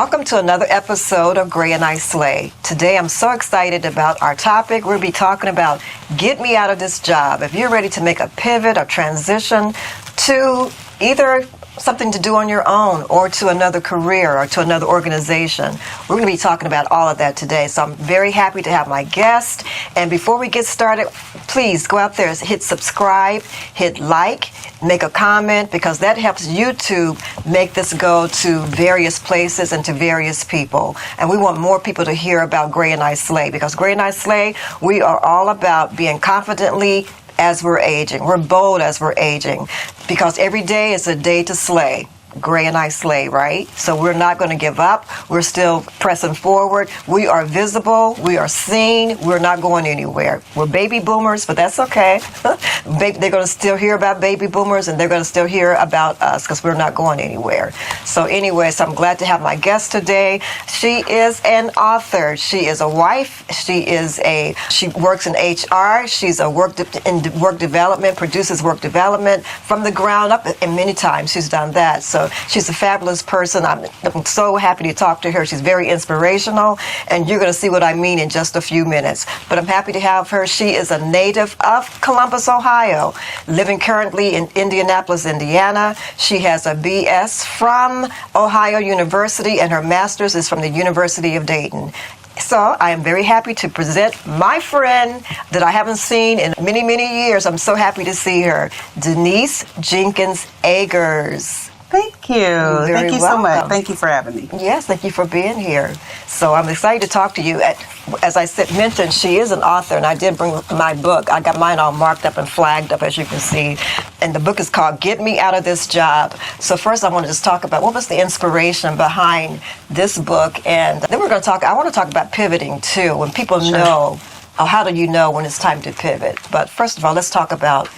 Welcome to another episode of Gray and I Slay. Today I'm so excited about our topic. We'll be talking about get me out of this job. If you're ready to make a pivot or transition to either something to do on your own or to another career or to another organization, we're going to be talking about all of that today. So I'm very happy to have my guest. And before we get started, please go out there and hit subscribe, hit like, make a comment, because that helps YouTube make this go to various places and to various people. And we want more people to hear about Gray and I Slay, because Gray and I Slay, we are all about being confidently as we're aging. We're bold as we're aging, because every day is a day to slay. Gray and I Slay, right? So we're not going to give up. We're still pressing forward. We are visible. We are seen. We're not going anywhere. We're baby boomers, but that's okay. They're going to still hear about baby boomers, and they're going to still hear about us because we're not going anywhere. So anyway, so I'm glad to have my guest today. She is an author. She is a wife. She works in HR. She's a work development, produces work development from the ground up, and many times she's done that. So she's a fabulous person. I'm so happy to talk to her. She's very inspirational, and you're going to see what I mean in just a few minutes. But I'm happy to have her. She is a native of Columbus, Ohio, living currently in Indianapolis, Indiana. She has a BS from Ohio University, and her master's is from the University of Dayton. So I am very happy to present my friend that I haven't seen in many, many years. I'm so happy to see her, Denise Jenkins Agurs. Thank you. Thank you so much. Thank you for having me. Yes, thank you for being here. So I'm excited to talk to you. As I mentioned, she is an author, and I did bring my book. I got mine all marked up and flagged up, as you can see. And the book is called Get Me Out of This Job. So first I want to just talk about what was the inspiration behind this book. And then I want to talk about pivoting too. When people know, how do you know when it's time to pivot? But first of all, let's talk about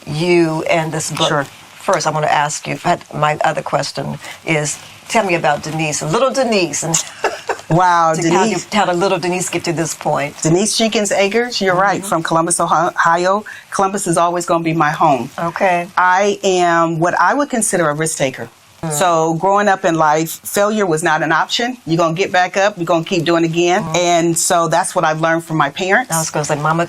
you and this book. Sure. First, I want to ask you, my other question is, tell me about Denise, little Denise. And wow, Denise. How did little Denise get to this point? Denise Jenkins Agurs, you're right, from Columbus, Ohio. Columbus is always going to be my home. Okay. I am what I would consider a risk taker. So growing up in life, failure was not an option. You're going to get back up. You're going to keep doing it again. And so that's what I've learned from my parents. I was going to say Mama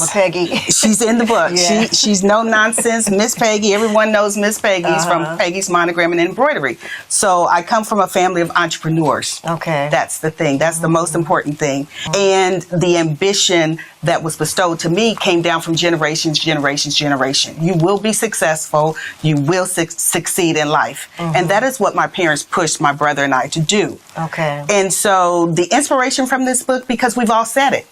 Peggy. She's in the book. Yeah. She's no nonsense. Miss Peggy. Everyone knows Miss Peggy's from Peggy's Monogram and Embroidery. So I come from a family of entrepreneurs. Okay. That's the thing. That's the most important thing. And the ambition that was bestowed to me came down from generation. You will be successful. You will succeed in life. And that is what my parents pushed my brother and I to do. Okay. And so the inspiration from this book, because we've all said it.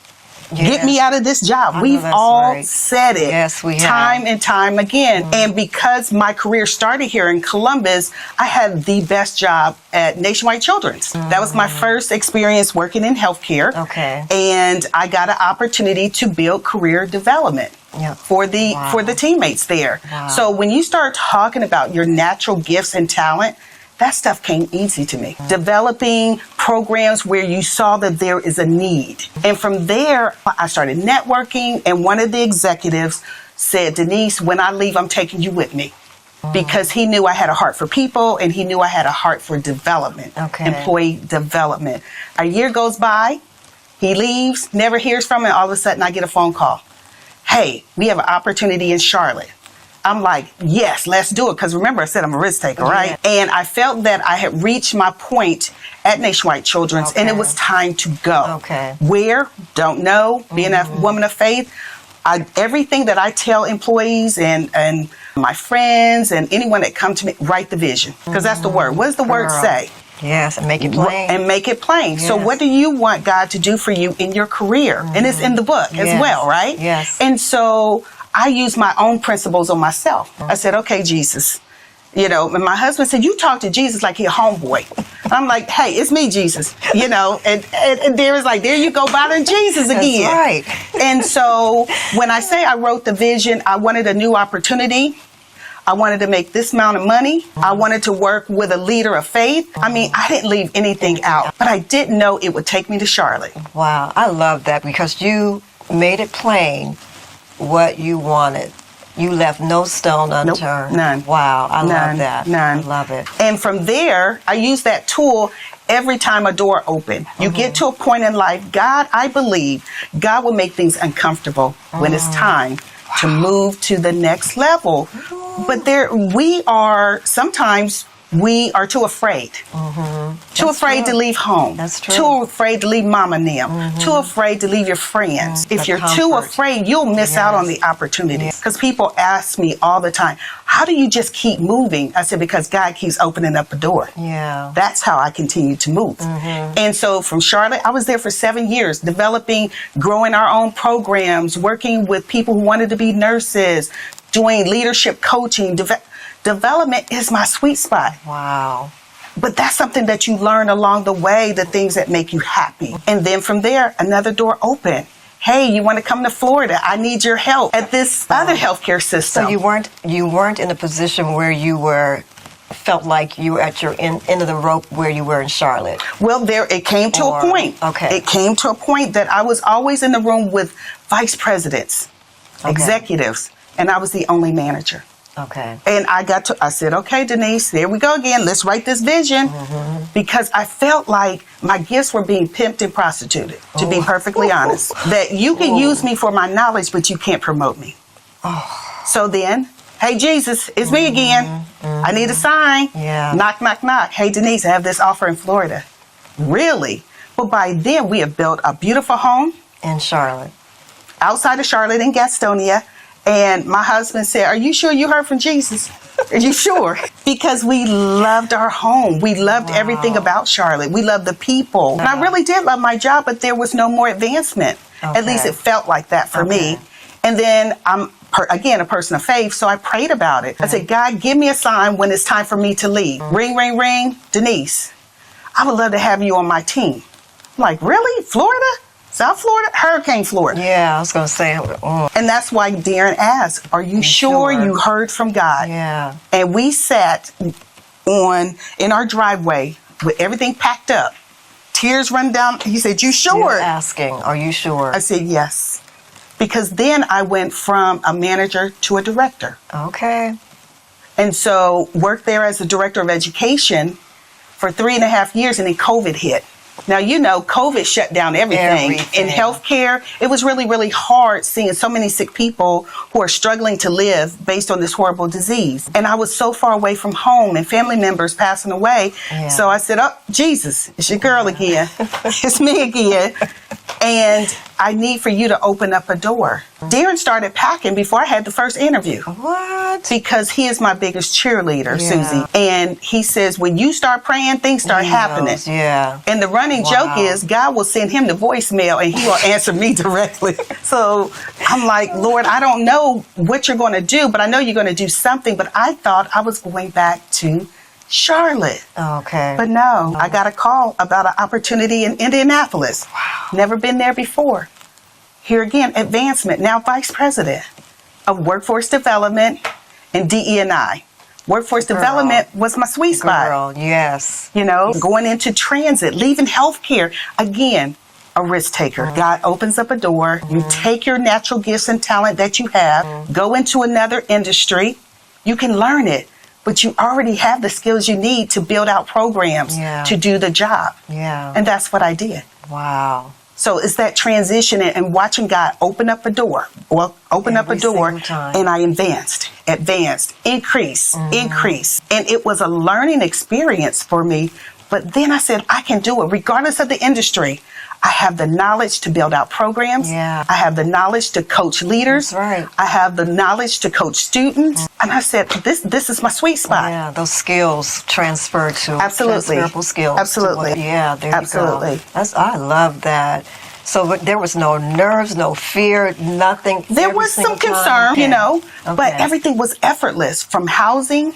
Yes. Get me out of this job. We've all said it. Yes, we have. Time and time again. And because my career started here in Columbus, I had the best job at Nationwide Children's. That was my first experience working in healthcare. Okay. And I got an opportunity to build career development. For the teammates there. Wow. So when you start talking about your natural gifts and talent, that stuff came easy to me. Developing programs where you saw that there is a need. And from there, I started networking, and one of the executives said, Denise, when I leave, I'm taking you with me. Because he knew I had a heart for people, and he knew I had a heart for development, employee development. A year goes by, he leaves, never hears from him, and all of a sudden I get a phone call. Hey, we have an opportunity in Charlotte. I'm like, yes, let's do it. Because remember, I said I'm a risk taker, right? And I felt that I had reached my point at Nationwide Children's, and it was time to go. Okay. Where? Don't know. Being a woman of faith, everything that I tell employees and my friends and anyone that come to me, write the vision. Because that's the word. What does the word say? Yes, and make it plain. And make it plain. Yes. So what do you want God to do for you in your career? And it's in the book as well, right? Yes. And so I use my own principles on myself. I said, okay, Jesus. And my husband said, you talk to Jesus like he a homeboy. I'm like, hey, it's me, Jesus. And there is like, there you go, bothering Jesus again. That's right. And so when I say I wrote the vision, I wanted a new opportunity. I wanted to make this amount of money. I wanted to work with a leader of faith. I mean, I didn't leave anything out, but I didn't know it would take me to Charlotte. Wow, I love that, because you made it plain what you wanted. You left no stone unturned. Nope, none. Wow, I love that. None. I love it. And from there, I used that tool, every time a door opened. You get to a point in life, I believe God will make things uncomfortable when it's time to move to the next level. But sometimes we are too afraid. Too afraid to leave home. That's true. Too afraid to leave mama and them. Too afraid to leave your friends. If you're too afraid, you'll miss out on the opportunities. Because people ask me all the time, how do you just keep moving? I said, because God keeps opening up a door. Yeah. That's how I continue to move. And so from Charlotte, I was there for 7 years, growing our own programs, working with people who wanted to be nurses, doing leadership coaching. Development is my sweet spot. Wow. But that's something that you learn along the way, the things that make you happy. And then from there, another door opened. Hey, you want to come to Florida? I need your help at this other healthcare system. So you weren't in a position where you felt like you were at your end of the rope where you were in Charlotte. Well, it came to a point. Okay. It came to a point that I was always in the room with vice presidents, executives, and I was the only manager. Okay. And I said, okay, Denise, there we go again. Let's write this vision. Because I felt like my gifts were being pimped and prostituted, to be perfectly honest. That you can use me for my knowledge, but you can't promote me. So then, hey, Jesus, it's me again. I need a sign. Yeah. Knock, knock, knock. Hey, Denise, I have this offer in Florida. Really? But by then, we have built a beautiful home. In Charlotte. Outside of Charlotte in Gastonia. And my husband said, are you sure you heard from Jesus? Are you sure? Because we loved our home. We loved everything about Charlotte. We loved the people. And I really did love my job, but there was no more advancement. At least it felt like that for me. And then I'm, again, a person of faith, so I prayed about it. I said, God, give me a sign when it's time for me to leave. Ring, ring, ring. Denise, I would love to have you on my team. I'm like, really? Florida? South Florida? Hurricane Florida. Yeah, I was going to say. And that's why Darren asked, are you sure you heard from God? Yeah. And we sat in our driveway with everything packed up. Tears run down. He said, you sure? You're asking, are you sure? I said, yes. Because then I went from a manager to a director. Okay. And so worked there as the director of education for 3.5 years, and then COVID hit. Now, COVID shut down everything. In healthcare, it was really, really hard seeing so many sick people who are struggling to live based on this horrible disease. And I was so far away from home and family members passing away. Yeah. So I said, oh, Jesus, it's your girl again. It's me again. And I need for you to open up a door. Darren started packing before I had the first interview. What? Because he is my biggest cheerleader, Susie. And he says, when you start praying, things start happening. Yeah. And the running joke is God will send him the voicemail and he will answer me directly. So I'm like, Lord, I don't know what you're going to do, but I know you're going to do something. But I thought I was going back to Charlotte. Okay. But no, I got a call about an opportunity in Indianapolis. Wow. Never been there before. Here again, advancement, now vice president of workforce development and DE&I. Workforce development was my sweet spot. Girl, yes. Going into transit, leaving healthcare. Again, a risk taker. God opens up a door. You take your natural gifts and talent that you have, go into another industry. You can learn it, but you already have the skills you need to build out programs to do the job. Yeah. And that's what I did. Wow. So it's that transition and watching God open up a door, and I advanced, increase. And it was a learning experience for me. But then I said, I can do it regardless of the industry. I have the knowledge to build out programs. Yeah. I have the knowledge to coach leaders. That's right. I have the knowledge to coach students. And I said, this is my sweet spot. Yeah, those skills transfer to Absolutely. transferable skills. Absolutely. Yeah, there Absolutely. you go. I love that. So there was no nerves, no fear, nothing. There was some concern, but everything was effortless. From housing,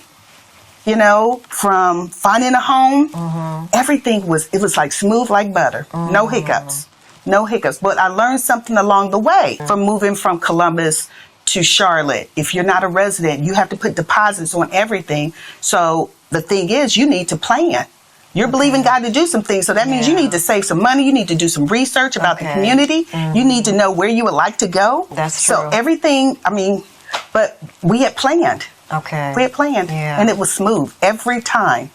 from finding a home, everything was like smooth like butter. No hiccups. But I learned something along the way from moving from Columbus to Charlotte. If you're not a resident, you have to put deposits on everything. So the thing is, you need to plan. You're believing God to do some things. So that means you need to save some money. You need to do some research about the community. You need to know where you would like to go. That's true. So everything, but we had planned. Okay. We had planned. Yeah. And it was smooth every time.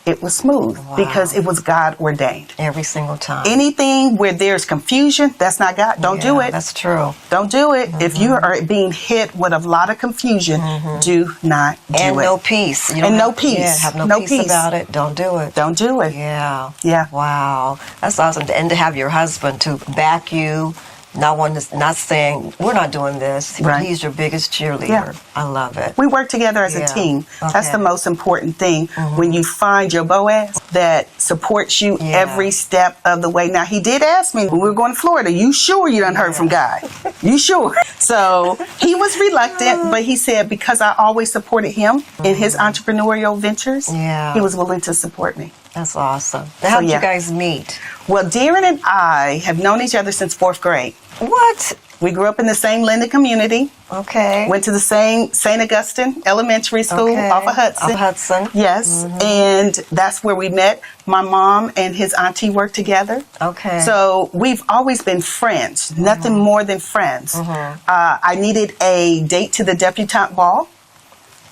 it was smooth because it was God ordained. Every single time. Anything where there's confusion, that's not God. Don't do it. That's true. Don't do it. If you are being hit with a lot of confusion, do not do it. And no peace. You And don't no have- peace. Yeah, have no, No peace, peace. about it. Don't do it. Don't do it. Yeah. Yeah. Wow. That's awesome. And to have your husband to back you, not saying, we're not doing this, but Right. he's your biggest cheerleader. Yeah. I love it. We work together as a Yeah. team. That's Okay. the most important thing. When you find your Boaz that supports you every step of the way. Now, he did ask me when we were going to Florida, you sure you done heard from God? You sure? So he was reluctant, but he said because I always supported him in his entrepreneurial ventures, he was willing to support me. That's awesome. How did yeah. you guys meet? Well, Darren and I have known each other since 4th grade. What? We grew up in the same Linden community. Okay. Went to the same St. Augustine Elementary School off of Hudson. Off Hudson. Yes, and that's where we met. My mom and his auntie worked together. Okay. So we've always been friends, nothing more than friends. I needed a date to the debutante ball.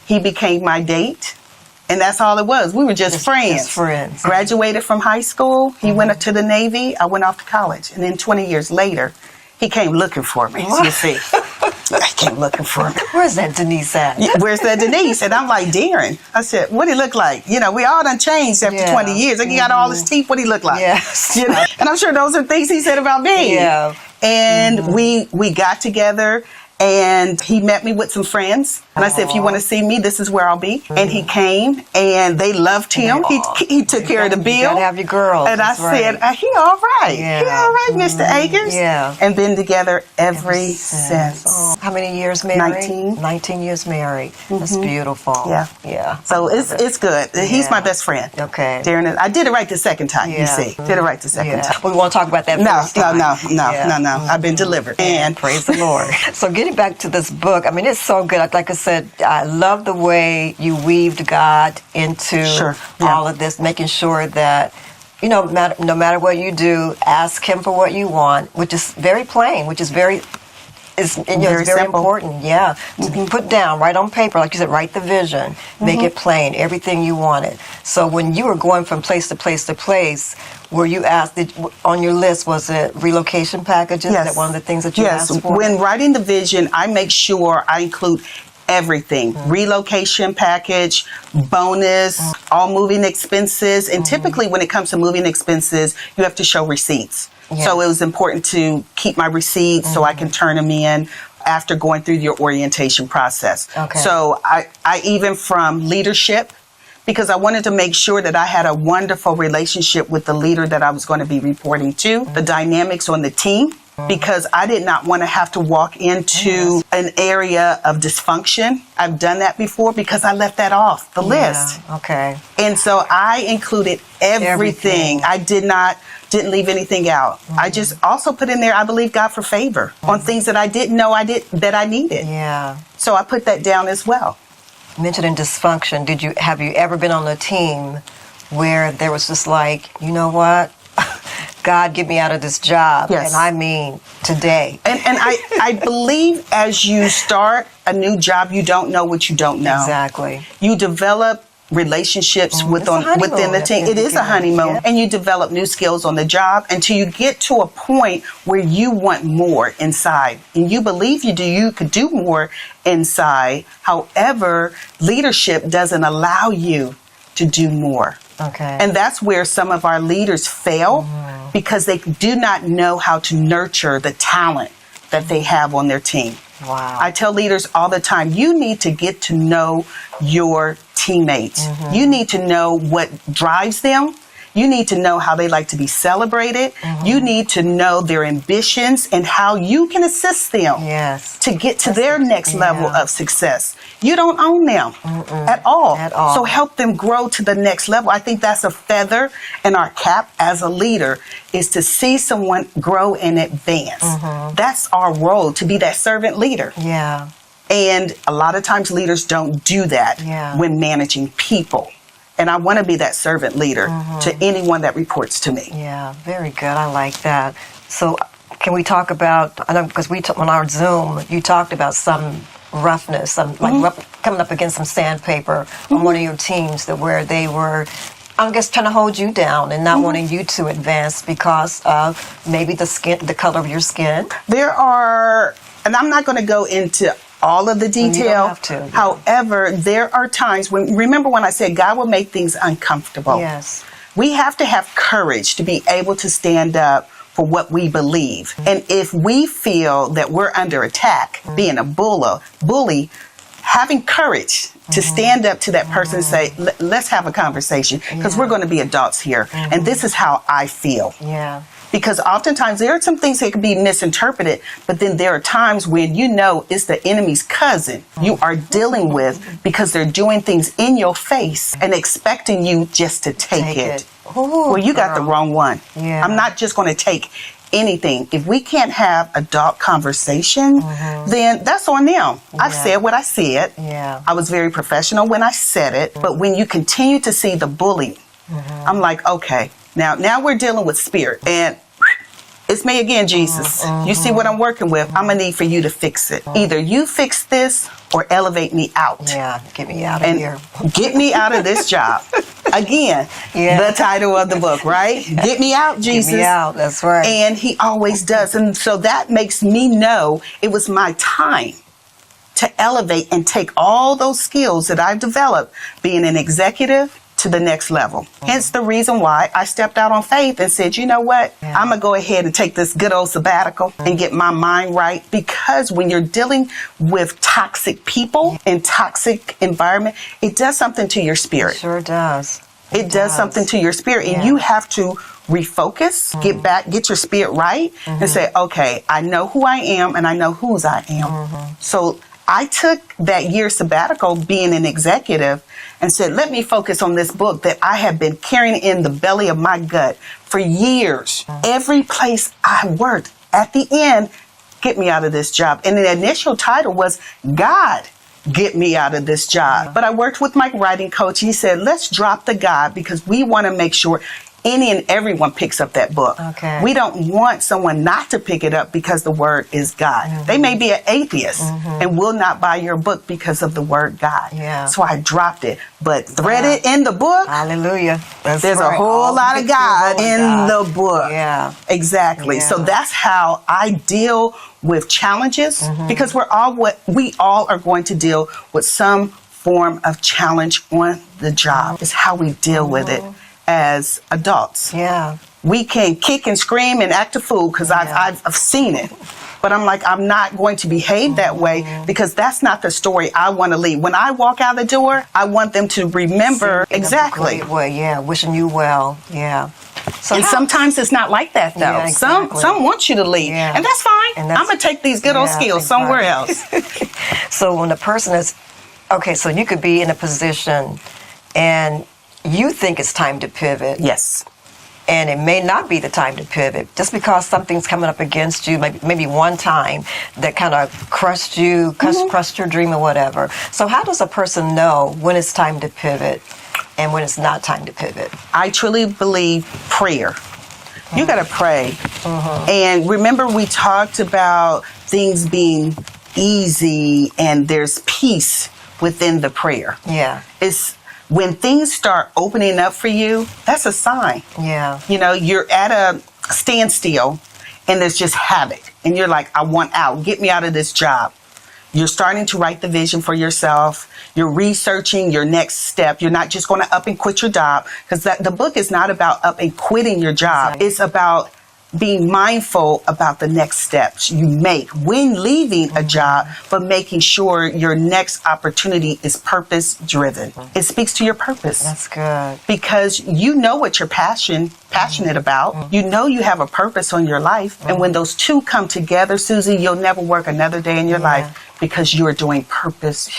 He became my date. And that's all it was. We were just friends. Just friends. Graduated from high school. He went up to the Navy. I went off to college. And then 20 years later, he came looking for me. You see. He came looking for me. Where's that Denise at? Yeah, where's that Denise? And I'm like, Darren. I said, what he look like? You know, we all done changed after 20 years. Like, he got all his teeth. What he look like? Yes. You know? And I'm sure those are things he said about me. Yeah. And we got together. And he met me with some friends. And I said, if you want to see me, this is where I'll be. And he came, and they loved him. He took care of the bill. You gotta have your girls. And I said, he all right. Yeah. He all right, Mr. Agurs. Yeah. And been together ever since. Oh, how many years married? 19. 19 years married. That's beautiful. Yeah. Yeah. So it's good. He's my best friend. Okay. Darren, I did it right the second time, you Yeah. see. Did it right the second time. We want to talk about that first time. No. I've been delivered. And praise the Lord. So getting back to this book, I mean, it's so good. Like I said, I love the way you weaved God into all of this, making sure that, you know, no matter what you do, ask Him for what you want, which is very plain, which is very... It's very important, to put down, write on paper, like you said, write the vision, make it plain, everything you wanted. So when you were going from place to place to place, were you asked, on your list, was it relocation packages? Yes. Is that one of the things that you asked for? When writing the vision, I make sure I include everything. Relocation package, bonus, all moving expenses. And typically when it comes to moving expenses, you have to show receipts. Yes. So it was important to keep my receipts so I can turn them in after going through your orientation process. Okay. So I even from leadership, because I wanted to make sure that I had a wonderful relationship with the leader that I was going to be reporting to, the dynamics on the team, because I did not want to have to walk into an area of dysfunction. I've done that before because I left that off the list. Okay. And so I included everything. I didn't leave anything out. I just also put in there, I believe God for favor on things that I didn't know that I needed. Yeah. So I put that down as well. Mentioning dysfunction, have you ever been on a team where there was just like, you know what? God, get me out of this job. Yes. And I mean today. And I believe as you start a new job, you don't know what you don't know. Exactly. You develop relationships within the team. It is a honeymoon. And you develop new skills on the job until you get to a point where you want more inside. And you believe you could do more inside. However, leadership doesn't allow you to do more. Okay. And that's where some of our leaders fail because they do not know how to nurture the talent that they have on their team. Wow. I tell leaders all the time, you need to get to know your teammates. You need to know what drives them. You need to know how they like to be celebrated. You need to know their ambitions and how you can assist them to get to their next level of success. You don't own them at all. So help them grow to the next level. I think that's a feather in our cap as a leader, is to see someone grow and advance. That's our role, to be that servant leader. Yeah. And a lot of times leaders don't do that when managing people. And I want to be that servant leader to anyone that reports to me. Yeah, very good. I like that. So can we talk about, I know because on our Zoom, you talked about some roughness, some coming up against some sandpaper on one of your teams where they were I guess trying to hold you down and not wanting you to advance because of maybe the color of your skin. There are, and I'm not going to go into all of the detail. You don't have to. Yeah. However, there are times remember when I said God will make things uncomfortable. Yes. We have to have courage to be able to stand up for what we believe. And if we feel that we're under attack, being a bully, having courage to stand up to that person and say, let's have a conversation, because we're going to be adults here. And this is how I feel. Yeah. Because oftentimes there are some things that can be misinterpreted, but then there are times when it's the enemy's cousin you are dealing with because they're doing things in your face and expecting you just to take it. Ooh, well, you got the wrong one. Yeah. I'm not just going to take anything. If we can't have adult conversation, then that's on them. I've said what I said. Yeah. I was very professional when I said it, but when you continue to see the bullying, I'm like, okay, now we're dealing with spirit, and it's me again, Jesus. You see what I'm working with? I'm gonna need for you to fix it. Either you fix this or elevate me out. Yeah, get me out of here. Get me out of this job. Again, the title of the book, right? Get me out, Jesus. Get me out, that's right. And he always does. And so that makes me know it was my time to elevate and take all those skills that I've developed, being an executive, to the next level. Hence the reason why I stepped out on faith and said, you know what? I'm going to go ahead and take this good old sabbatical and get my mind right, because when you're dealing with toxic people and toxic environment, it does something to your spirit. It sure does. It does something to your spirit, and you have to refocus, get back, get your spirit right, and say, okay, I know who I am and I know whose I am. So I took that year sabbatical being an executive and said, let me focus on this book that I have been carrying in the belly of my gut for years. Every place I worked, at the end, get me out of this job. And the initial title was God, get me out of this job. But I worked with my writing coach. He said, let's drop the God, because we want to make sure any and everyone picks up that book. Okay. We don't want someone not to pick it up because the word is God. They may be an atheist and will not buy your book because of the word God. Yeah. So I dropped it. But threaded in the book, hallelujah. There's a whole lot of God in the book. Yeah. Exactly. Yeah. So that's how I deal with challenges, because we all are going to deal with some form of challenge on the job. It's how we deal with it as adults. Yeah. We can kick and scream and act a fool, because I've seen it. But I'm like, I'm not going to behave that way, because that's not the story I want to leave. When I walk out the door, I want them to remember exactly. In a great way, yeah, wishing you well, yeah. So and sometimes it's not like that, though. Yeah, exactly. Some want you to leave, and that's fine. I'm going to take these good old skills somewhere else. So when the person is, okay, so you could be in a position and you think it's time to pivot. Yes. And it may not be the time to pivot, just because something's coming up against you, maybe one time that kind of crushed you, crushed your dream or whatever. So how does a person know when it's time to pivot and when it's not time to pivot? I truly believe prayer. You got to pray. And remember, we talked about things being easy and there's peace within the prayer. Yeah. It's when things start opening up for you, that's a sign. Yeah. You know, you're at a standstill and there's just havoc. And you're like, I want out. Get me out of this job. You're starting to write the vision for yourself. You're researching your next step. You're not just going to up and quit your job, because the book is not about up and quitting your job. Exactly. It's about being mindful about the next steps you make when leaving a job, but making sure your next opportunity is purpose driven. It speaks to your purpose. That's good. Because you know what you're passionate about. You know you have a purpose on your life. And when those two come together, Susie, you'll never work another day in your life, because you are doing purpose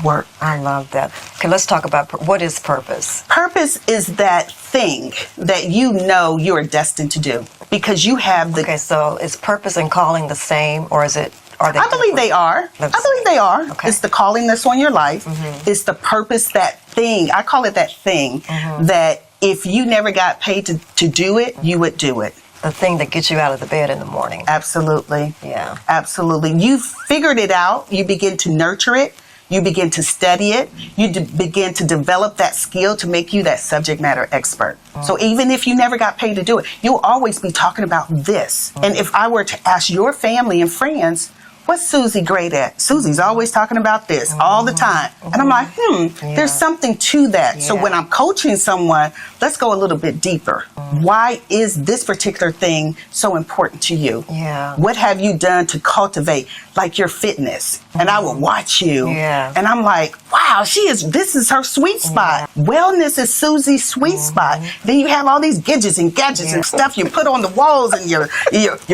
work. I love that. Okay, let's talk about what is purpose. Purpose is that thing that you know you are destined to do, because you have the... Okay, so is purpose and calling the same, or is it... Are they I believe they are. I believe they are. Okay. It's the calling that's on your life. It's the purpose, that thing. I call it that thing that if you never got paid to do it, you would do it. The thing that gets you out of the bed in the morning. Absolutely. Yeah. Absolutely. You've figured it out. You begin to nurture it. You begin to study it. You begin to develop that skill to make you that subject matter expert. So even if you never got paid to do it, you'll always be talking about this. And if I were to ask your family and friends, what's Susie great at? Susie's always talking about this all the time. And I'm like, there's something to that. Yeah. So when I'm coaching someone, let's go a little bit deeper. Why is this particular thing so important to you? Yeah. What have you done to cultivate, like your fitness? And I will watch you. Yeah. And I'm like, wow, this is her sweet spot. Wellness is Susie's sweet spot. Then you have all these gadgets and stuff you put on the walls and you're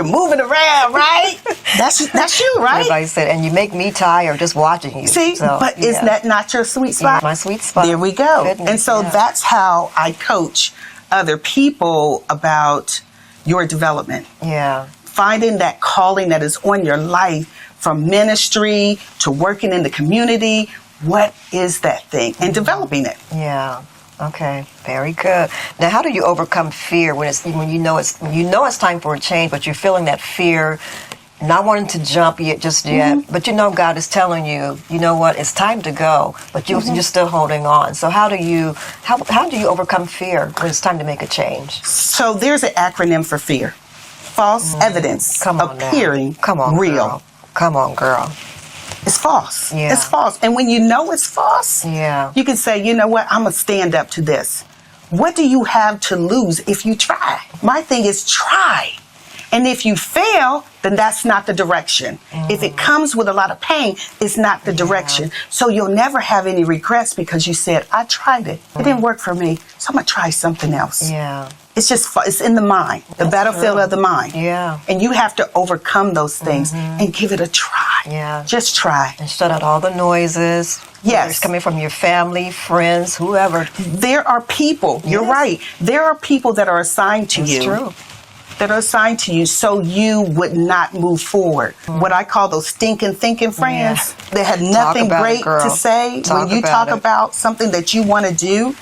moving around, right? That's you, right? Everybody said, and you make me tired just watching you. See, but is that not your sweet spot? My sweet spot. There we go. Fitness, and so that's how I coach other people about your development. Yeah. Finding that calling that is on your life, from ministry to working in the community. What is that thing? And developing it. Yeah. Okay. Very good. Now, how do you overcome fear when you know it's time for a change, but you're feeling that fear, not wanting to jump yet, but you know God is telling you, you know what, it's time to go, but you're just still holding on. So how do you overcome fear when it's time to make a change? So there's an acronym for fear. False evidence appearing real. Girl. Come on, girl. It's false. Yeah. It's false. And when you know it's false, you can say, you know what, I'm going to stand up to this. What do you have to lose if you try? My thing is try. And if you fail, then that's not the direction. If it comes with a lot of pain, it's not the direction. So you'll never have any regrets because you said, I tried it. It didn't work for me, so I'm going to try something else. Yeah. It's in the mind, the battlefield of the mind. Yeah. And you have to overcome those things and give it a try. Yeah. Just try. And shut out all the noises. Yes. It's coming from your family, friends, whoever. There are people, you're right. There are people that are assigned to you. True. That are assigned to you so you would not move forward. What I call those stinking thinking friends that have nothing great to say. When you talk about something that you want to do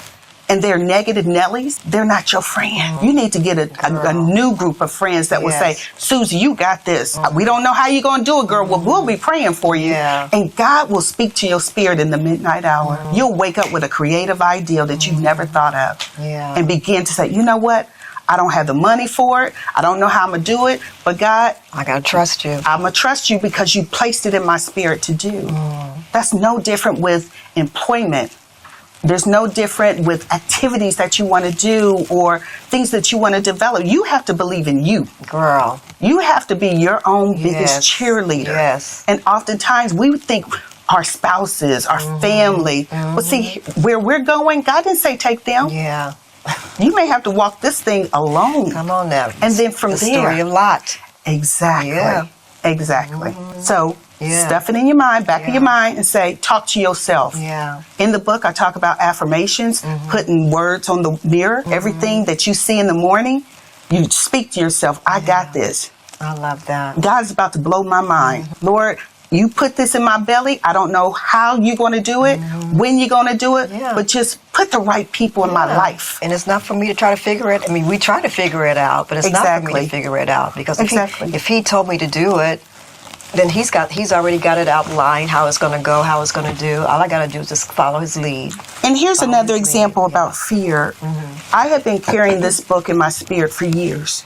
and they're negative Nellies, they're not your friend. You need to get a new group of friends that will say, Susie, you got this. We don't know how you're going to do it, girl. Well, we'll be praying for you. And God will speak to your spirit in the midnight hour. You'll wake up with a creative idea that you've never thought of and begin to say, you know what? I don't have the money for it. I don't know how I'm going to do it. But God, I got to trust you. I'm going to trust you because you placed it in my spirit to do. That's no different with employment. There's no different with activities that you want to do or things that you want to develop. You have to believe in you. Girl. You have to be your own biggest cheerleader. Yes. And oftentimes we think our spouses, our family. But see, where we're going, God didn't say take them. Yeah. You may have to walk this thing alone. Come on now. And then from the there. story of Lot. Exactly. Yeah. Exactly. So stuff it in your mind, back of your mind, and say, talk to yourself. Yeah. In the book, I talk about affirmations, putting words on the mirror. Everything that you see in the morning, you speak to yourself, I got this. I love that. God's about to blow my mind. Lord, you put this in my belly. I don't know how you're going to do it, when you're going to do it, but just put the right people in my life. And it's not for me to try to figure it. I mean, we try to figure it out, but it's not for me to figure it out because if he told me to do it, then he's already got it outlined how it's going to go, how it's going to do. All I got to do is just follow his lead. And here's another example about fear. I have been carrying this book in my spirit for years,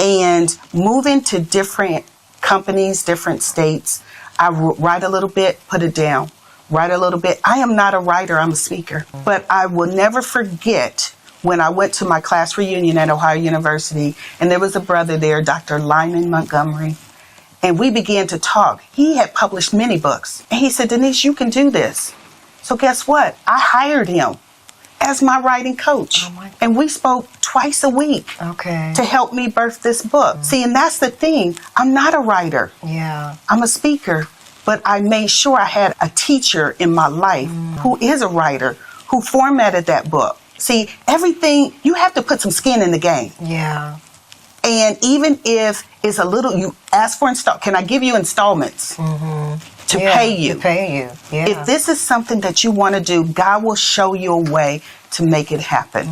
and moving to different companies, different states. I write a little bit, put it down. Write a little bit. I am not a writer, I'm a speaker. But I will never forget when I went to my class reunion at Ohio University, and there was a brother there, Dr. Lyman Montgomery, and we began to talk. He had published many books, and he said, Denise, you can do this. So guess what? I hired him as my writing coach. And we spoke twice a week to help me birth this book. See, and that's the thing. I'm not a writer. Yeah. I'm a speaker. But I made sure I had a teacher in my life who is a writer, who formatted that book. See, everything, you have to put some skin in the game. Yeah. And even if it's a little, you ask for can I give you installments? To pay you. To pay you. Yeah. If this is something that you want to do, God will show you a way to make it happen.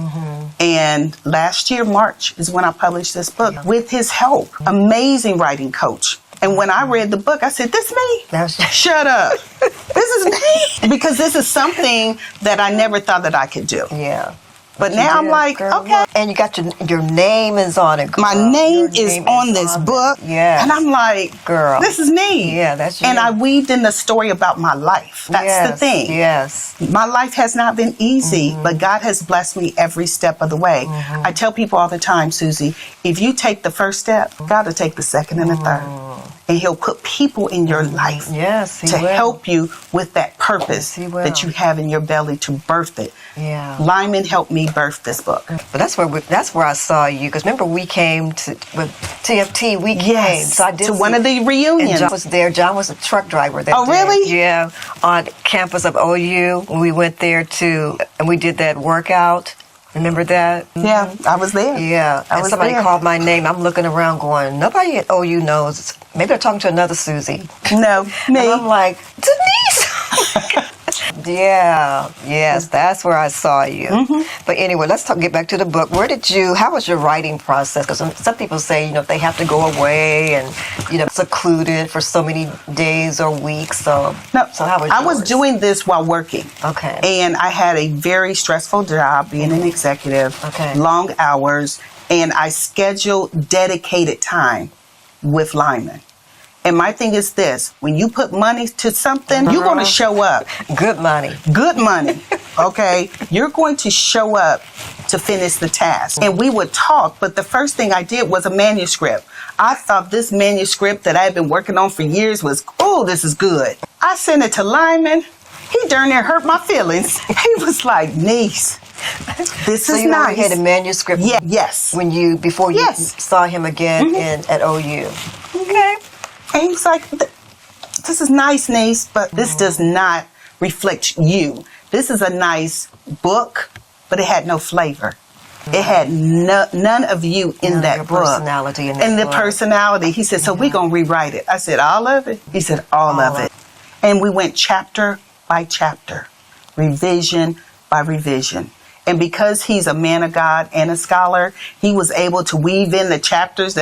And last year, March, is when I published this book with his help. Amazing writing coach. And when I read the book, I said, this me? Shut up. This is me. Because this is something that I never thought that I could do. Yeah. But now I'm like, girl, okay. And you got your name is on it, girl. My name is on this book. Yeah. And I'm like, girl, this is me. Yeah, that's you. And I weaved in the story about my life. That's the thing. Yes. My life has not been easy, but God has blessed me every step of the way. I tell people all the time, Susie, if you take the first step, God will take the second and the third. And he'll put people in your life to help you with that purpose that you have in your belly to birth it. Yeah. Lyman helped me birth this book. But that's where I saw you, because remember we came with TFT. We came, so I did to one of the reunions. And John was there. John was a truck driver that Oh, day. really? Yeah, on campus of OU. We went there and we did that workout. Remember that? Yeah, I was there. Yeah, and somebody called my name. I'm looking around going, nobody at OU knows. Maybe they're talking to another Susie. No, me. And I'm like, Denise! Yeah, yes, that's where I saw you. But anyway, let's get back to the book. How was your writing process? Because some people say, if they have to go away and, secluded for so many days or weeks. So how was yours? I was doing this while working. Okay. And I had a very stressful job being an executive, long hours, and I scheduled dedicated time with Lyman. And my thing is this, when you put money to something, you're going to show up. Good money. Good money, okay? You're going to show up to finish the task. And we would talk, but the first thing I did was a manuscript. I thought this manuscript that I had been working on for years was, this is good. I sent it to Lyman. He darn near hurt my feelings. He was like, niece, this is nice. So you had a manuscript yes. before you saw him again at OU. Okay. And he was like, this is nice, niece, but this does not reflect you. This is a nice book, but it had no flavor. It had none of you in that book. Personality in that and the book. Personality. He said, so we're going to rewrite it. I said, all of it? He said, all of it. And we went chapter by chapter, revision by revision. And because he's a man of God and a scholar, he was able to weave in the chapters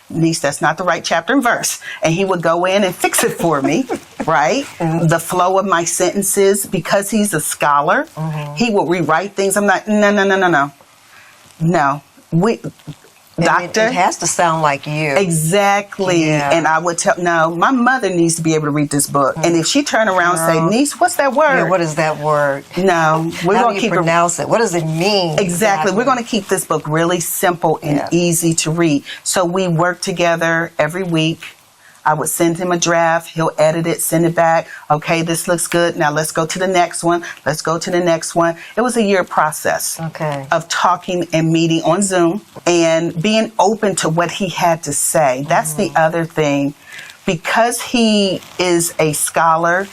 niece, that's not the right chapter and verse. And he would go in and fix it for me, right? The flow of my sentences, because he's a scholar, he would rewrite things. I'm like, no. Doctor. It has to sound like you. Exactly. Yeah. And I would tell, no, my mother needs to be able to read this book. And if she turned around and say, niece, what's that word? Yeah, what is that word? No. We're How going do to you pronounce it? What does it mean? Exactly. We're going to keep this book really simple and easy to read. So we work together every week. I would send him a draft. He'll edit it, send it back. Okay, this looks good. Now let's go to the next one. Let's go to the next one. It was a year process of talking and meeting on Zoom and being open to what he had to say. That's the other thing. Because he is a scholar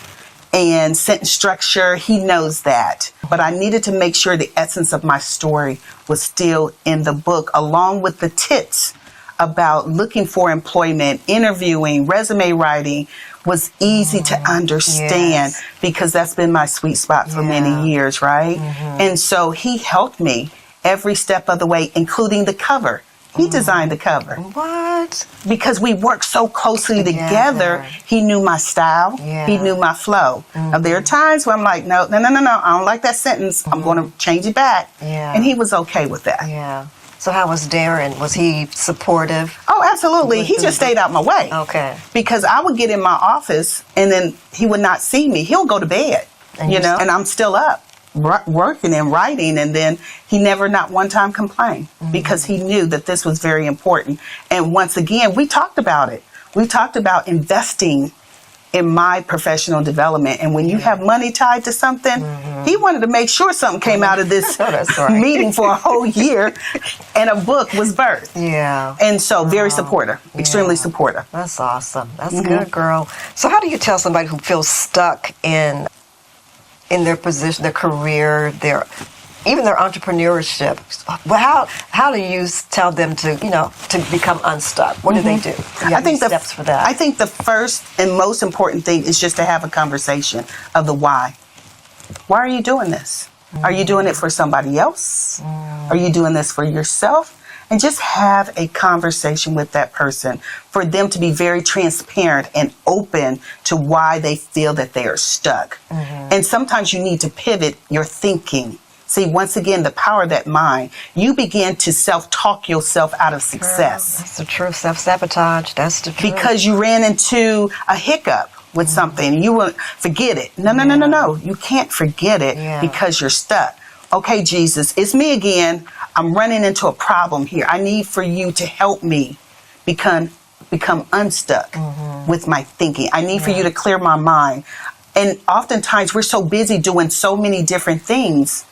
and sentence structure, he knows that. But I needed to make sure the essence of my story was still in the book, along with the tips about looking for employment, interviewing, resume writing was easy to understand because that's been my sweet spot for many years, right? And so he helped me every step of the way, including the cover. He designed the cover. What? Because we worked so closely together, he knew my style, he knew my flow. Now, there are times where I'm like, no, I don't like that sentence. I'm going to change it back. And he was okay with that. Yeah. So how was Darren? Was he supportive? Oh, absolutely. He just stayed out my way. Okay. Because I would get in my office and then he would not see me. He'll go to bed, and I'm still up working and writing. And then he never, not one time, complained because he knew that this was very important. And once again, we talked about it. We talked about investing in my professional development. And when you have money tied to something, he wanted to make sure something came out of this meeting for a whole year and a book was birthed. Yeah. And so very supportive, extremely supportive. That's awesome. That's good, girl. So how do you tell somebody who feels stuck in their position, their career, even their entrepreneurship? Well, how do you tell them to become unstuck? What do they do? I think steps for that. I think the first and most important thing is just to have a conversation of the why. Why are you doing this? Are you doing it for somebody else? Are you doing this for yourself? and just have a conversation with that person for them to be very transparent and open to why they feel that they are stuck. And sometimes you need to pivot your thinking. See, once again, the power of that mind, you begin to self-talk yourself out of success. That's the truth. Self-sabotage. That's the truth. Because you ran into a hiccup with something. You will forget it. No. You can't forget it because you're stuck. Okay, Jesus, it's me again. I'm running into a problem here. I need for you to help me become unstuck with my thinking. I need for you to clear my mind. And oftentimes we're so busy doing so many different things,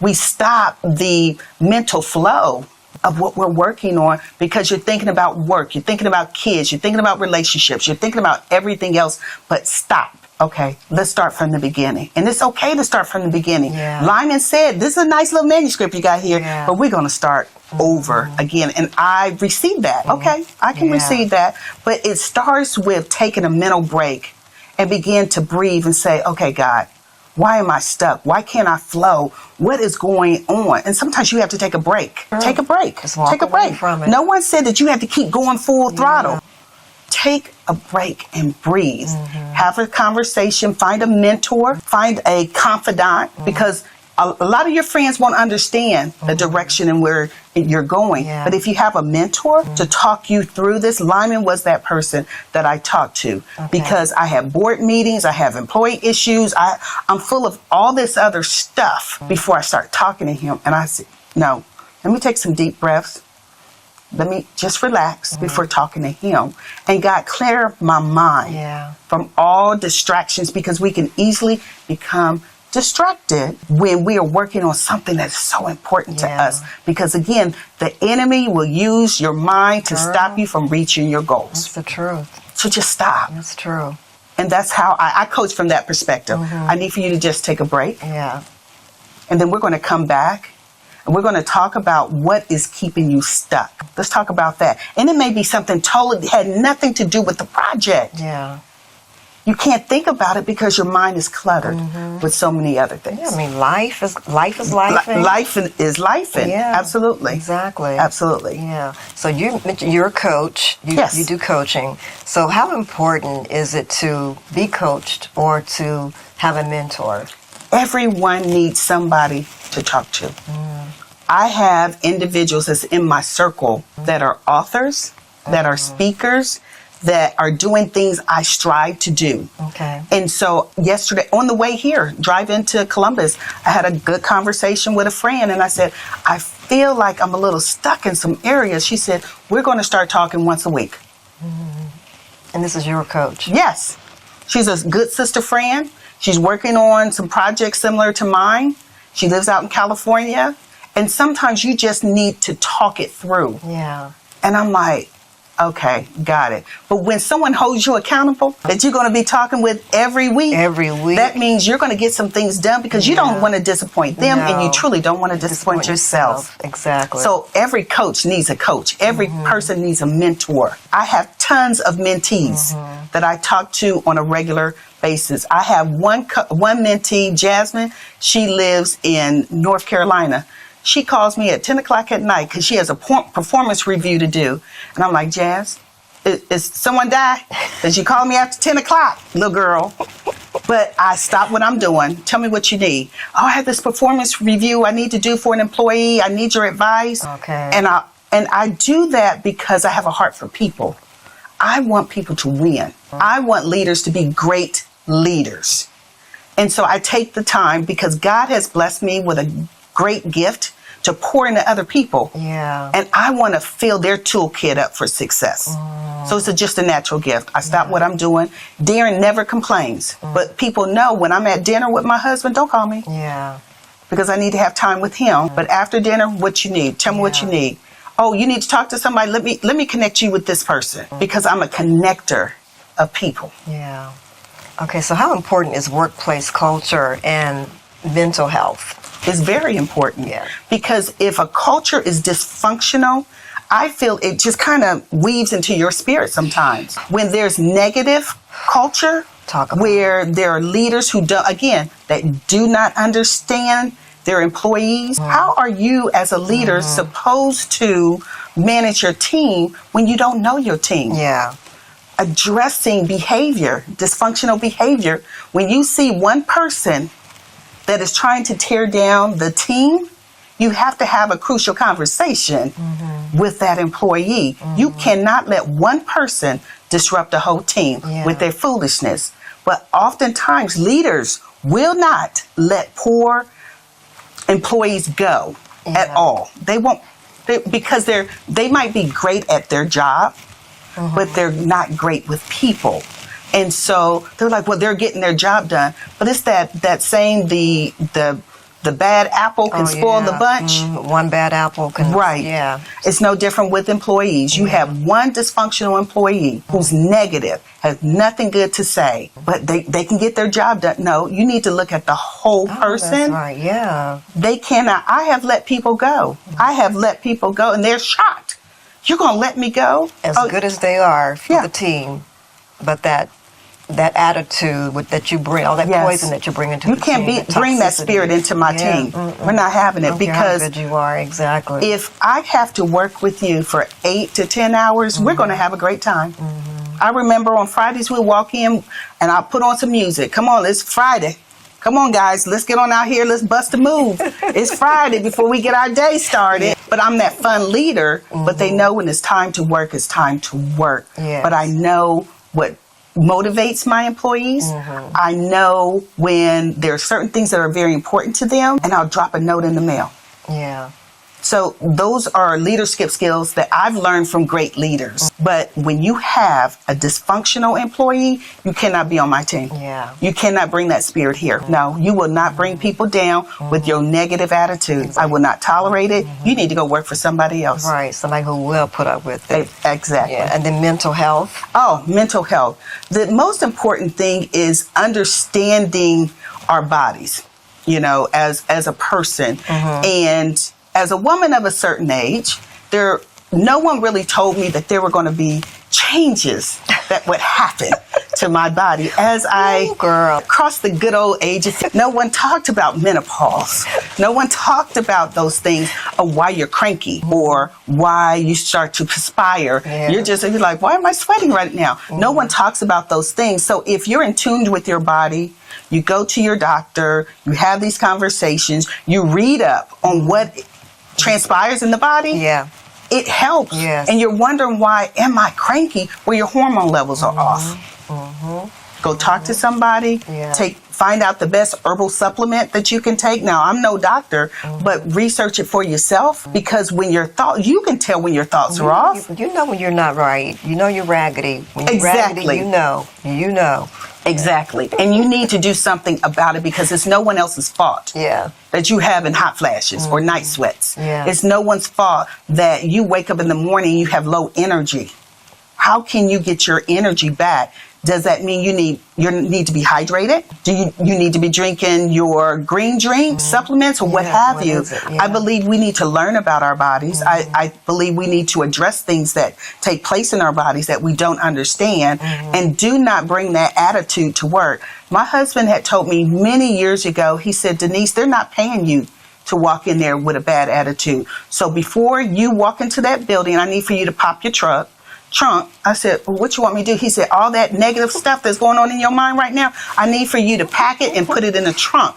we stop the mental flow of what we're working on because you're thinking about work, you're thinking about kids, you're thinking about relationships, you're thinking about everything else, but stop. Okay, let's start from the beginning. And it's okay to start from the beginning. Lyman said, this is a nice little manuscript you got here, but we're going to start over again. And I received that. Okay, I can receive that. But it starts with taking a mental break and begin to breathe and say, okay, God, why am I stuck? Why can't I flow? What is going on? And sometimes you have to take a break. Take a break. Take a break. From it. No one said that you have to keep going full throttle. Take a break and breathe. Have a conversation. Find a mentor. Find a confidant. Because a lot of your friends won't understand the direction and where you're going. But if you have a mentor to talk you through this, Lyman was that person that I talked to. Because I have board meetings, I have employee issues, I'm full of all this other stuff before I start talking to him. And I said, no, let me take some deep breaths. Let me just relax before talking to him. And God, clear my mind from all distractions, because we can easily become distracted when we are working on something that's so important to us. Because again, the enemy will use your mind to stop you from reaching your goals. That's the truth. So just stop. That's true. And that's how I coach from that perspective. I need for you to just take a break. And then we're going to come back and we're going to talk about what is keeping you stuck. Let's talk about that. And it may be something totally had nothing to do with the project. You can't think about it because your mind is cluttered with so many other things. I mean, life is life. Life is life. Absolutely. Exactly. Absolutely. So you're a coach. You do coaching. So how important is it to be coached or to have a mentor? Everyone needs somebody to talk to. I have individuals that's in my circle that are authors, that are speakers, that are doing things I strive to do. And so yesterday, on the way here, driving to Columbus, I had a good conversation with a friend, and I said, I feel like I'm a little stuck in some areas. She said, we're going to start talking once a week. And this is your coach? Yes. She's a good sister friend. She's working on some projects similar to mine. She lives out in California. And sometimes you just need to talk it through. And I'm like, okay, got it. But when someone holds you accountable, that you're going to be talking with every week, that means you're going to get some things done because you don't want to disappoint them and you truly don't want to disappoint yourself. Exactly. So every coach needs a coach. Every person needs a mentor. I have tons of mentees that I talk to on a regular basis. I have one mentee, Jasmine. She lives in North Carolina. She calls me at 10 o'clock at night because she has a performance review to do. And I'm like, Jazz, is someone die? Did you call me after 10 o'clock, little girl? But I stop what I'm doing. Tell me what you need. Oh, I have this performance review I need to do for an employee. I need your advice. And I do that because I have a heart for people. I want people to win. I want leaders to be great leaders. And so I take the time because God has blessed me with a great gift to pour into other people. And I want to fill their toolkit up for success. So it's just a natural gift. I stop what I'm doing. Darren never complains. But people know when I'm at dinner with my husband, don't call me. Because I need to have time with him. But after dinner, what you need? Tell me what you need. Oh, you need to talk to somebody? Let me connect you with this person. Because I'm a connector of people. Okay, so how important is workplace culture and mental health? It's very important. Because if a culture is dysfunctional, I feel it just kind of weaves into your spirit sometimes. When there's negative culture, where there are leaders who that do not understand their employees, how are you as a leader supposed to manage your team when you don't know your team. Yeah. Addressing behavior, dysfunctional behavior. When you see one person that is trying to tear down the team, you have to have a crucial conversation with that employee. You cannot let one person disrupt the whole team with their foolishness. But oftentimes leaders will not let poor employees go at all. They won't, because they might be great at their job, but they're not great with people. And so they're like, well, they're getting their job done. But it's that saying, the bad apple can spoil the bunch. One bad apple can. Right. Yeah. It's no different with employees. You have one dysfunctional employee who's negative, has nothing good to say, but they can get their job done. No, you need to look at the whole person. That's right. Yeah. They cannot. I have let people go. I have let people go, and they're shocked. You're going to let me go? As good as they are for the team, but that attitude that you bring, all that poison that you bring into the team. You can't bring that spirit into my team. We're not having it, because how good you are, exactly. If I have to work with you for 8 to 10 hours, we're going to have a great time. I remember on Fridays we walk in and I'll put on some music. Come on, it's Friday. Come on, guys, let's get on out here. Let's bust a move. It's Friday before we get our day started. But I'm that fun leader, but they know when it's time to work, it's time to work. But I know what motivates my employees. I know when there are certain things that are very important to them, and I'll drop a note in the mail. Yeah. So those are leadership skills that I've learned from great leaders. But when you have a dysfunctional employee, you cannot be on my team. Yeah. You cannot bring that spirit here. No, you will not bring people down with your negative attitude. I will not tolerate it. You need to go work for somebody else. Right, somebody who will put up with it. Exactly. Yeah. And then mental health. Oh, mental health. The most important thing is understanding our bodies, as a person. And as a woman of a certain age, no one really told me that there were going to be changes that would happen to my body as I crossed the good old age. No one talked about menopause. No one talked about those things of why you're cranky or why you start to perspire. You're like, why am I sweating right now? No one talks about those things. So if you're in tune with your body, you go to your doctor, you have these conversations, you read up on what transpires in the body. Yeah. It helps. Yes. And you're wondering, why am I cranky? Well, your hormone levels are off. Go talk to somebody. Find out the best herbal supplement that you can take. Now, I'm no doctor, but research it for yourself, because when you can tell when your thoughts are off. You know when you're not right. You know you're raggedy. When you're exactly. raggedy, you know. Exactly. And you need to do something about it, because it's no one else's fault that you having hot flashes or night sweats. It's no one's fault that you wake up in the morning, you have low energy. How can you get your energy back? Does that mean you need to be hydrated? Do you need to be drinking your green drink supplements or what have you? I believe we need to learn about our bodies. I believe we need to address things that take place in our bodies that we don't understand, and do not bring that attitude to work. My husband had told me many years ago, he said, Denise, they're not paying you to walk in there with a bad attitude. So before you walk into that building, I need for you to pop your trunk. I said, well, what you want me to do? He said, all that negative stuff that's going on in your mind right now, I need for you to pack it and put it in a trunk.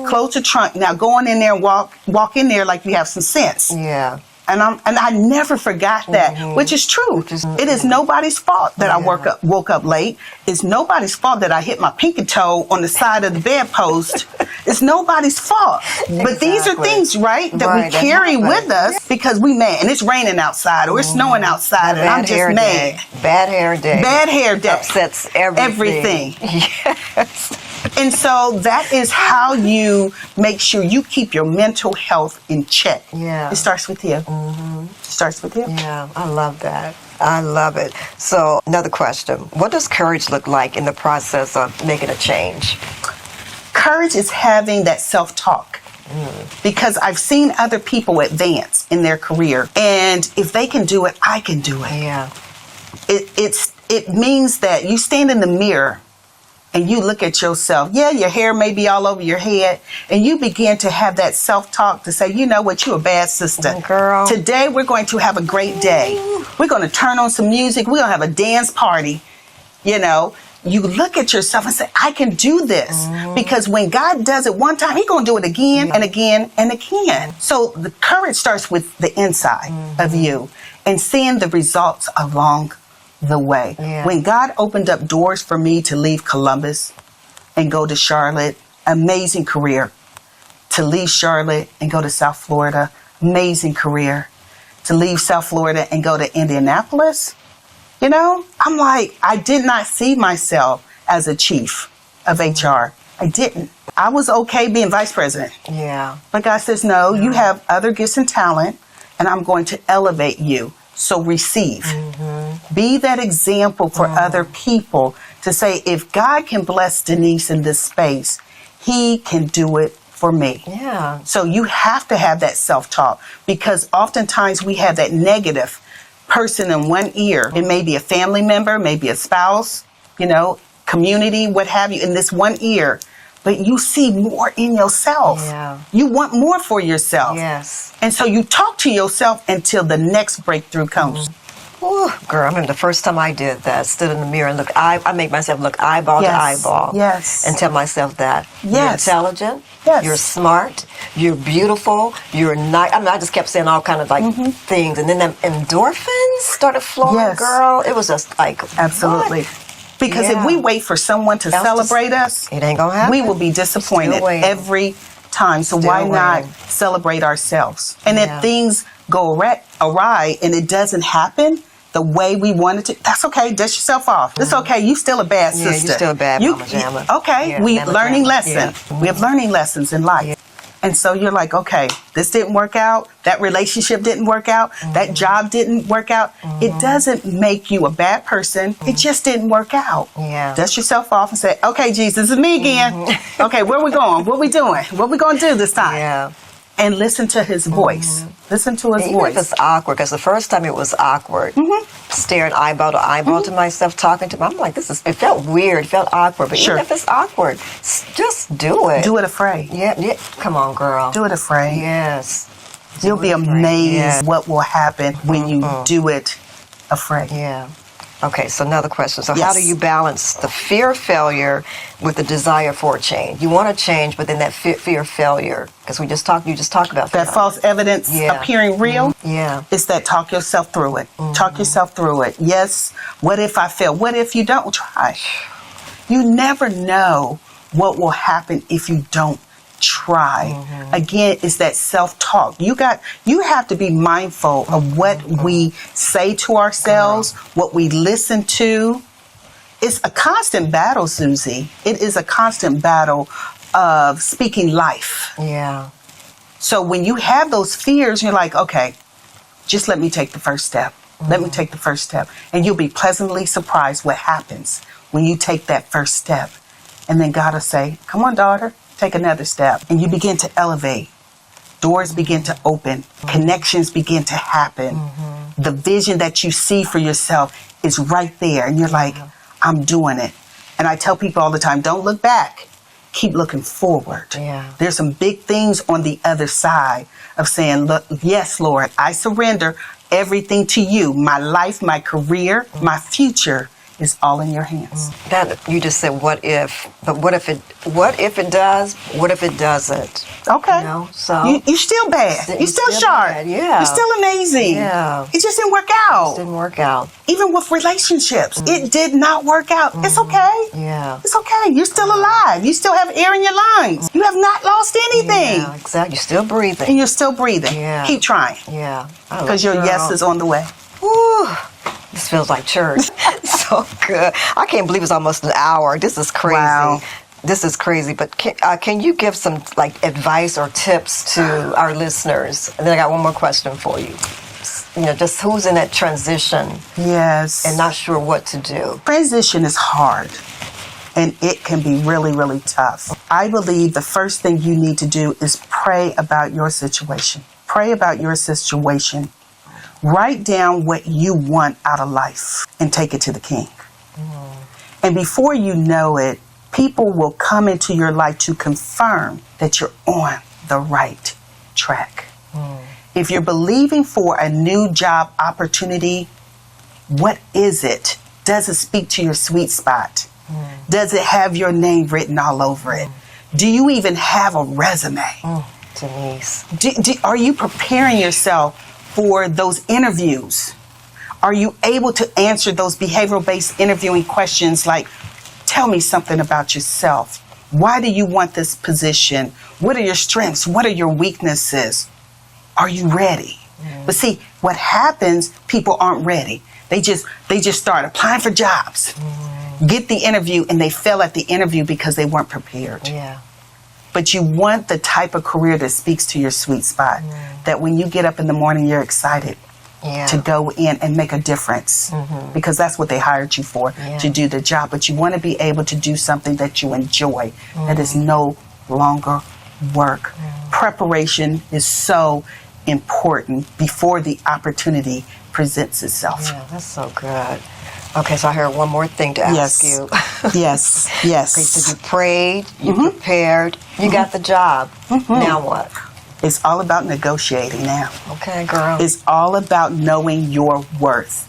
Close the trunk. Now go on in there and walk in there like you have some sense. Yeah. And I never forgot that, which is true. It is nobody's fault that I woke up late. It's nobody's fault that I hit my pinky toe on the side of the bedpost. It's nobody's fault. But these are things, right, that we carry with us because we mad. And it's raining outside or it's snowing outside and I'm just mad. Bad hair day. Bad hair day. Upsets everything. Yes. And so that is how you make sure you keep your mental health in check. Yeah. It starts with you. It starts with you. Yeah, I love that. I love it. So another question. What does courage look like in the process of making a change? Courage is having that self-talk. Because I've seen other people advance in their career. And if they can do it, I can do it. Yeah. It means that you stand in the mirror and you look at yourself, your hair may be all over your head, and you begin to have that self-talk to say, you know what, you're a bad sister. Girl. Today we're going to have a great day. We're going to turn on some music. We're going to have a dance party. You know, you look at yourself and say, I can do this. Because when God does it one time, He's going to do it again and again and again. So the courage starts with the inside of you and seeing the results along the way. Yeah. When God opened up doors for me to leave Columbus and go to Charlotte, amazing career. To leave Charlotte and go to South Florida, amazing career. To leave South Florida and go to Indianapolis, you know, I'm like, I did not see myself as a chief of HR. I didn't. I was okay being vice president. Yeah. But God says, no, you have other gifts and talent, and I'm going to elevate you. So receive. Be that example for other people to say, if God can bless Denise in this space, He can do it for me. Yeah. So you have to have that self-talk, because oftentimes we have that negative person in one ear. It may be a family member, maybe a spouse, you know, community, what have you, in this one ear. But you see more in yourself. Yeah. You want more for yourself. Yes. And so you talk to yourself until the next breakthrough comes. Ooh, girl, I remember the first time I did that, stood in the mirror and look. I made myself look eyeball to eyeball. Yes. And tell myself that you're Yes. intelligent, Yes. you're smart, you're beautiful, you're nice. I mean, I just kept saying all kind of like things, and then them endorphins started flowing. Yes. Girl, it was just like Absolutely. what? Because Yeah. if we wait for someone to Else to celebrate us, it ain't gonna happen. we will be disappointed Still waiting. every time. So Still why not waiting. celebrate ourselves? And Yeah. if things go awry and it doesn't happen the way we wanted to, that's okay. Dust yourself off. It's okay. You still a bad Yeah, sister. you're still a bad mama jamma. Okay. Yeah, we mama learning jamma. lessons. Yeah. We have learning lessons in life. Yeah. And so you're like, okay, this didn't work out. That relationship didn't work out. That job didn't work out. It doesn't make you a bad person. It just didn't work out. Yeah. Dust yourself off and say, okay, Jesus, it's me again. Okay, where we going? What we doing? What we going to do this time? Yeah. And listen to His voice. Listen to His Even voice. if it's awkward, because the first time it was awkward, staring eyeball to eyeball to myself, talking to me, I'm like, it felt weird, it felt awkward. But Sure. even if it's awkward, just do it. Do it afraid. Yeah, yeah. Come on, girl. Do it afraid. Yes. You'll be amazed Yeah. what will happen when you do it afraid. Yeah. Okay, so another question. So how Yes. do you balance the fear of failure with the desire for a change? You want to change, but then that fear of failure, because you just talked about That false evidence Yeah. appearing real. Yeah. It's that talk yourself through it. Talk yourself through it. Yes, what if I fail? What if you don't try? You never know what will happen if you don't try. Again, it's that self-talk. You have to be mindful of what we say to ourselves, what we listen to. It's a constant battle, Susie. It is a constant battle of speaking life. Yeah. So when you have those fears, you're like, okay, just let me take the first step. Let me take the first step. And you'll be pleasantly surprised what happens when you take that first step. And then God will say, come on, daughter, take another step. And you begin to elevate. Doors begin to open. Connections begin to happen. The vision that you see for yourself is right there. And you're like, I'm doing it. And I tell people all the time, don't look back. Keep looking forward. Yeah. There's some big things on the other side of saying, look, yes, Lord, I surrender everything to you. My life, my career, my future is all in your hands. That you just said, what if? But what if it does? What if it doesn't? Okay. You know, so you're still bad. You're still still sharp. bad, yeah. You're still amazing. Yeah. It just didn't work out. didn't work out. Even with relationships, it did not work out. It's okay. Yeah. It's okay. You're still alive. You still have air in your lungs. You have not lost anything. Yeah, exactly. You're still breathing. And you're still breathing. Yeah. Keep trying. Yeah. Because your yes is on the way. Woo. This feels like church. So good. I can't believe it's almost an hour. This is crazy. Wow. This is crazy. But can you give some like advice or tips to our listeners? And then I got one more question for you. You know, just who's in that transition Yes. and not sure what to do. Transition is hard. And it can be really, really tough. I believe the first thing you need to do is pray about your situation. Pray about your situation. Write down what you want out of life and take it to the King. And before you know it, people will come into your life to confirm that you're on the right track. If you're believing for a new job opportunity, what is it? Does it speak to your sweet spot? Does it have your name written all over it? Do you even have a resume? Denise. Are you preparing yourself for those interviews? Are you able to answer those behavioral-based interviewing questions like, tell me something about yourself. Why do you want this position? What are your strengths? What are your weaknesses? Are you ready? But see, what happens, people aren't ready. They just start applying for jobs, get the interview, and they fail at the interview because they weren't prepared. Yeah. But you want the type of career that speaks to your sweet spot, that when you get up in the morning, you're excited to go in and make a difference, because that's what they hired you for, to do the job. But you want to be able to do something that you enjoy, that is no longer work. Preparation is so important before the opportunity presents itself. Yeah, that's so good. Okay, so I heard one more thing to ask you. Yes. Okay, so you prayed, you prepared, you got the job. Now what? It's all about negotiating now. Okay, girl. It's all about knowing your worth.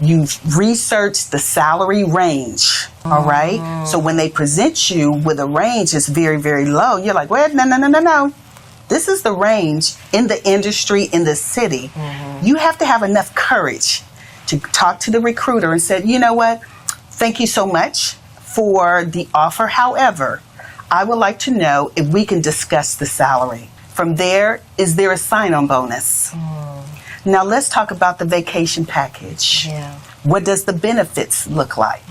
You've researched the salary range, all right? So when they present you with a range that's very, very low, you're like, well, no. This is the range in the industry, in the city. You have to have enough courage to talk to the recruiter and say, you know what? Thank you so much for the offer. However, I would like to know if we can discuss the salary. From there, is there a sign-on bonus? Now let's talk about the vacation package. Yeah. What does the benefits look like?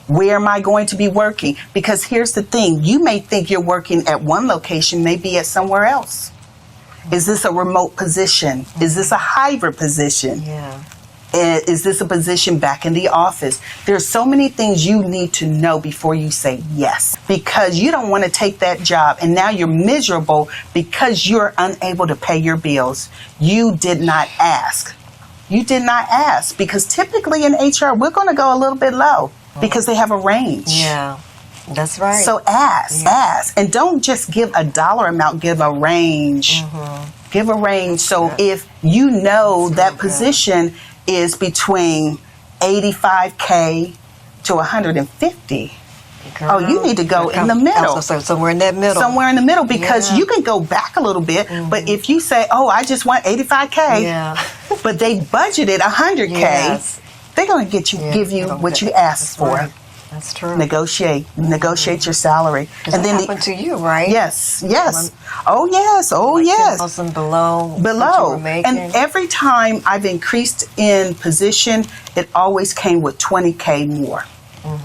Where am I going to be working? Because here's the thing, you may think you're working at one location, maybe at somewhere else. Is this a remote position? Is this a hybrid position? Yeah. Is this a position back in the office? There's so many things you need to know before you say yes, because you don't want to take that job and now you're miserable because you're unable to pay your bills. You did not ask. You did not ask, because typically in HR, we're going to go a little bit low because they have a range. Yeah, that's right. So ask. And don't just give a dollar amount, give a range. Give a range. So if you know that position is between $85K to $150, Girl, you need to go in the middle. So somewhere in that middle. Somewhere in the middle, because you can go back a little bit. But if you say, I just want $85K, but they budgeted $100K, they're going to give you what you asked for. Right. That's true. Negotiate your salary. And then happened to you, right? Yes. Oh yes. 10,000 below. What you were making. And every time I've increased in position, it always came with $20K more,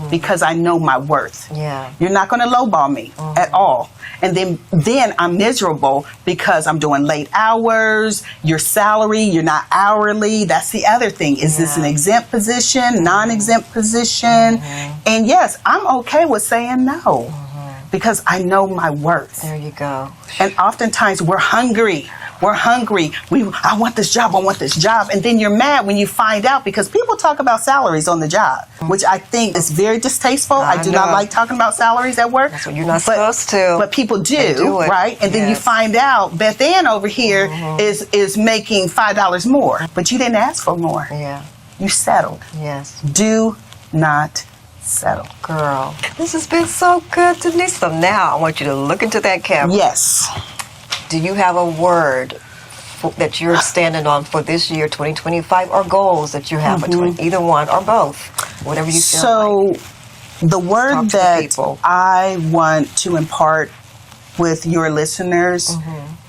because I know my worth. Yeah. You're not going to lowball me at all. And then I'm miserable because I'm doing late hours, your salary, you're not hourly. That's the other thing. Is this an exempt position, non-exempt position? And yes, I'm okay with saying no, because I know my worth. There you go. And oftentimes we're hungry. I want this job. And then you're mad when you find out, because people talk about salaries on the job, which I think is very distasteful. I do not like talking about salaries at work. That's what you're not supposed to. But people do right? And then you find out Beth Ann over here is making $5 more, but you didn't ask for more. Yeah. You settled. Yes. Do not settle. Girl, this has been so good, Denise. So now I want you to look into that camera. Yes. Do you have a word that you're standing on for this year, 2025, or goals that you have for either one or both, whatever you feel like? So the word that I want to impart with your listeners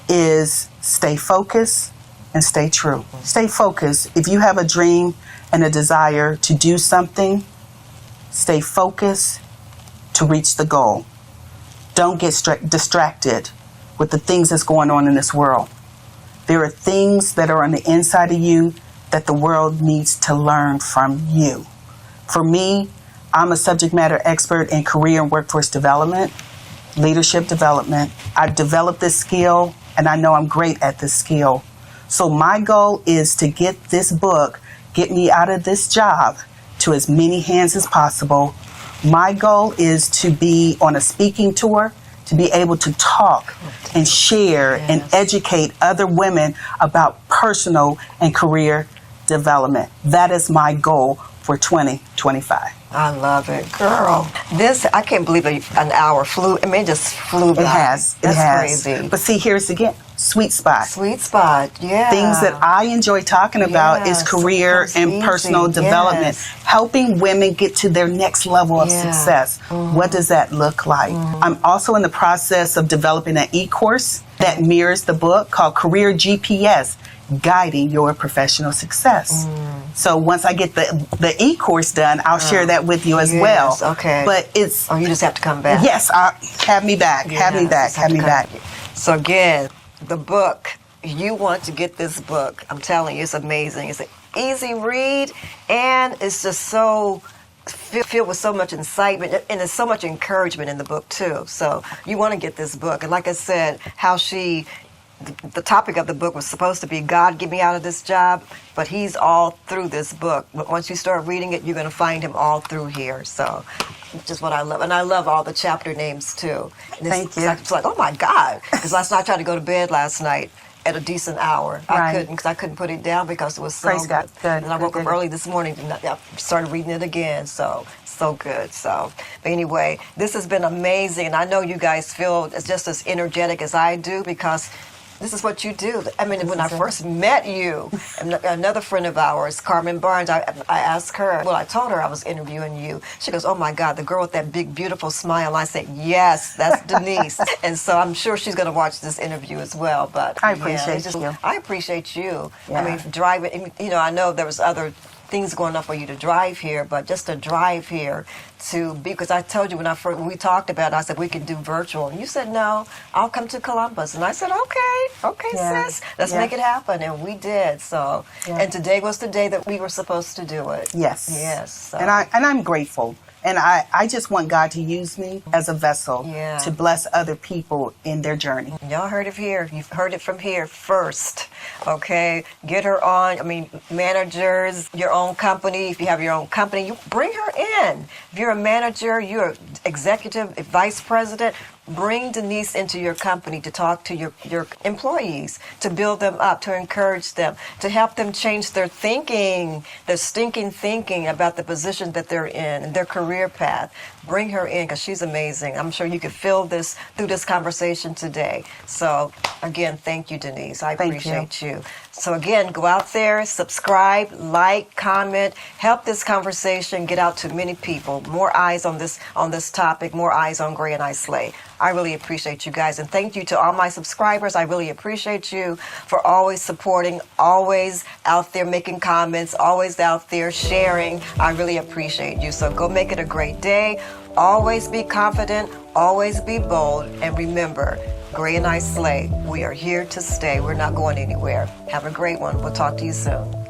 is stay focused and stay true. Stay focused. If you have a dream and a desire to do something, stay focused to reach the goal. Don't get distracted with the things that's going on in this world. There are things that are on the inside of you that the world needs to learn from you. For me, I'm a subject matter expert in career and workforce development, leadership development. I've developed this skill, and I know I'm great at this skill. So my goal is to get this book, get me out of this job, to as many hands as possible My goal is to be on a speaking tour, to be able to talk and share and educate other women about personal and career development. That is my goal for 2025. I love it, girl. This, I can't believe an hour flew. I mean, it just flew by. It has. That's it has. crazy. But see, here's again, sweet spot. Sweet spot, yeah. Things that I enjoy talking about is career and personal development, helping women get to their next level of success. What does that look like? I'm also in the process of developing an e-course that mirrors the book called Career GPS, Guiding Your Professional Success. So once I get the e-course done, I'll share that with you as well. Okay. But it's... Oh, you just have to come back. Yes, have me back. Have me back. Have me back. So again, the book, you want to get this book. I'm telling you, it's amazing. It's an easy read, and it's just so filled with so much incitement, and there's so much encouragement in the book too. So you want to get this book. And like I said, the topic of the book was supposed to be God, get me out of this job, but he's all through this book. But once you start reading it, you're going to find him all through here. So just what I love. And I love all the chapter names too. Thank you. It's like, oh my God. Because last night I tried to go to bed last night at a decent hour. I couldn't, because I couldn't put it down because it was so Praise God. Good. And I woke up early this morning and I started reading it again. So good. So, but anyway, this has been amazing. And I know you guys feel it's just as energetic as I do, because this is what you do. I mean, when I first met you, another friend of ours, Carmen Barnes, I asked her, well, I told her I was interviewing you. She goes, oh my God, the girl with that big, beautiful smile. I said, yes, that's Denise. And so I'm sure she's going to watch this interview as well. But I appreciate you. I appreciate you. Yeah. I mean, driving, I know there was other things going on for you to drive here, but just to drive here to be, because I told you when we talked about it, I said we could do virtual, and you said no, I'll come to Columbus, and I said okay, sis, let's make it happen, and we did. So, and today was the day that we were supposed to do it. Yes. So. And I'm grateful. And I just want God to use me as a vessel to bless other people in their journey. Y'all heard it here. You've heard it from here first. Okay? Get her on. I mean, managers, your own company. If you have your own company, you bring her in. If you're a manager, you're executive, vice president, bring Denise into your company to talk to your employees, to build them up, to encourage them, to help them change their thinking, their stinking thinking about the position that they're in and their career path. Bring her in, because she's amazing. I'm sure you could feel this through this conversation today. So, again, thank you, Denise. I appreciate you. So, again, go out there, subscribe, like, comment, help this conversation get out to many people. More eyes on this topic, more eyes on Gray and I Slay. I really appreciate you guys. And thank you to all my subscribers. I really appreciate you for always supporting, always out there making comments, always out there sharing. I really appreciate you. So go make it a great day. Always be confident, always be bold, and remember, Gray and I Slay. We are here to stay. We're not going anywhere. Have a great one. We'll talk to you soon.